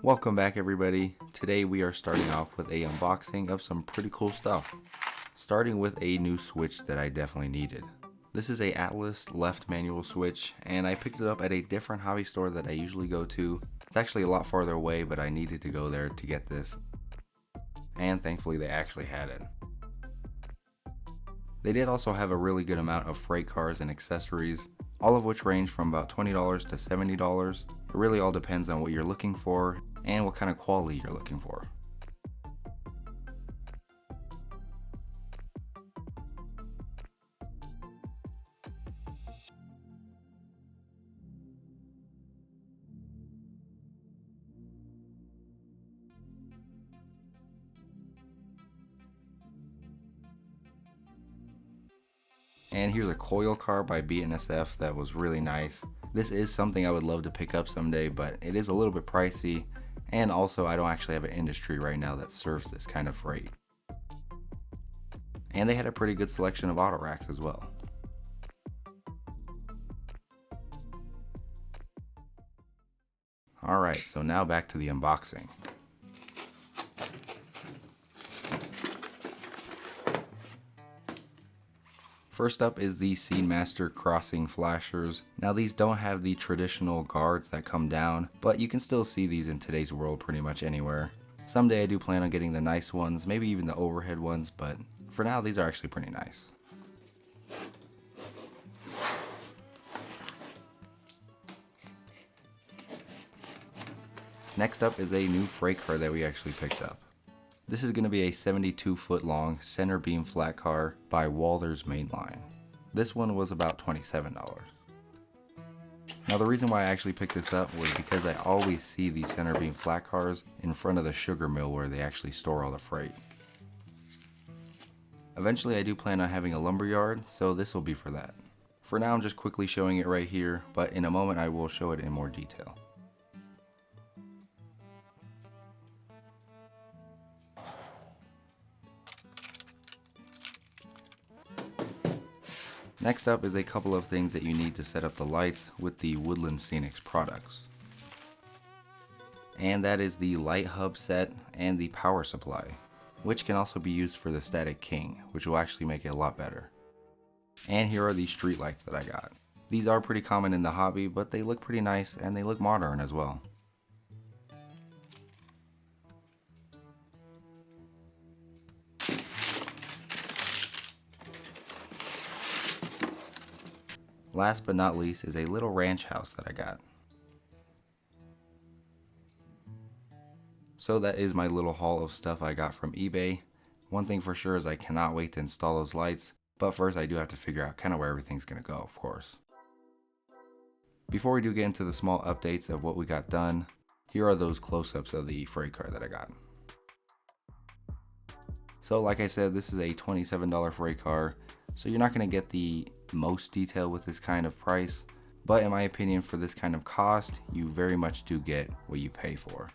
Welcome back everybody. Today we are starting off with a unboxing of some pretty cool stuff. Starting with a new switch that I definitely needed. This is a Atlas left manual switch and I picked it up at a different hobby store that I usually go to. It's actually a lot farther away, but I needed to go there to get this. And thankfully they actually had it. They did also have a really good amount of freight cars and accessories, all of which range from about $20 to $70. It really all depends on what you're looking for and what kind of quality you're looking for. And here's a coil car by BNSF that was really nice. This is something I would love to pick up someday, but it is a little bit pricey, and also I don't actually have an industry right now that serves this kind of freight. And they had a pretty good selection of auto racks as well. Alright, so now back to the unboxing. First up is the Scene Master Crossing Flashers. Now these don't have the traditional guards that come down, but you can still see these in today's world pretty much anywhere. Someday I do plan on getting the nice ones, maybe even the overhead ones, but for now these are actually pretty nice. Next up is a new freight car that we actually picked up. This is going to be a 72-foot long center beam flat car by Walther's Mainline. This one was about $27. Now the reason why I actually picked this up was because I always see these center beam flat cars in front of the sugar mill where they actually store all the freight. Eventually I do plan on having a lumber yard, so this will be for that. For now I'm just quickly showing it right here, but in a moment I will show it in more detail. Next up is a couple of things that you need to set up the lights with the Woodland Scenic products. And that is the light hub set and the power supply, which can also be used for the Static King, which will actually make it a lot better. And here are the street lights that I got. These are pretty common in the hobby, but they look pretty nice and they look modern as well. Last but not least is a little ranch house that I got. So that is my little haul of stuff I got from eBay. One thing for sure is I cannot wait to install those lights, but first I do have to figure out kind of where everything's going to go, of course. Before we do get into the small updates of what we got done, here are those close-ups of the freight car that I got. So like I said, this is a $27 freight car. So you're not going to get the most detail with this kind of price, but in my opinion for this kind of cost, you very much do get what you pay for.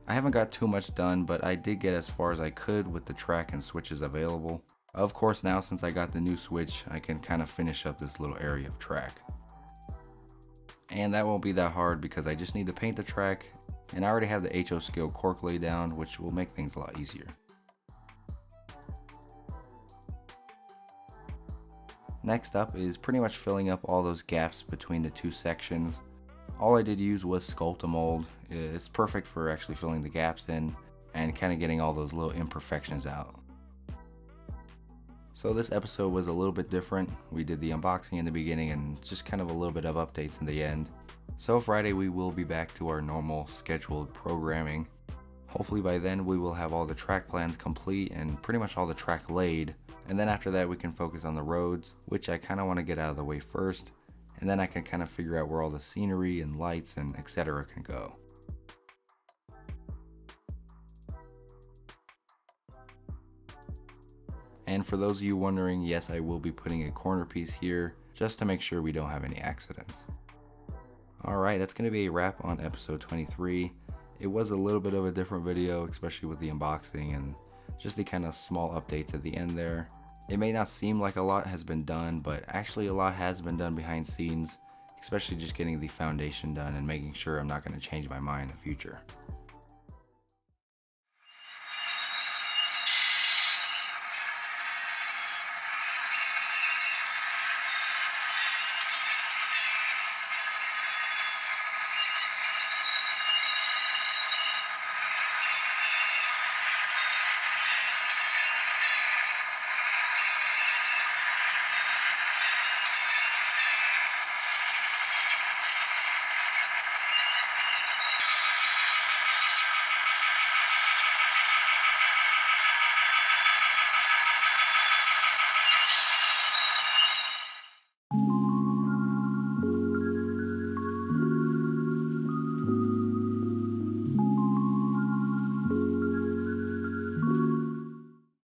I haven't got too much done, but I did get as far as I could with the track and switches available. Of course now since I got the new switch, I can kind of finish up this little area of track. And that won't be that hard because I just need to paint the track, and I already have the HO scale cork laid down, which will make things a lot easier. Next up is pretty much filling up all those gaps between the two sections. All I did use was Sculptamold. It's perfect for actually filling the gaps in and kind of getting all those little imperfections out. So this episode was a little bit different. We did the unboxing in the beginning and just kind of a little bit of updates in the end. So Friday we will be back to our normal scheduled programming. Hopefully by then we will have all the track plans complete and pretty much all the track laid. And then after that we can focus on the roads, which I kind of want to get out of the way first. And then I can kind of figure out where all the scenery and lights and etc. can go. And for those of you wondering, yes, I will be putting a corner piece here just to make sure we don't have any accidents. Alright, that's going to be a wrap on episode 23. It was a little bit of a different video, especially with the unboxing and just the kind of small updates at the end there. It may not seem like a lot has been done, but actually a lot has been done behind scenes, especially just getting the foundation done and making sure I'm not going to change my mind in the future.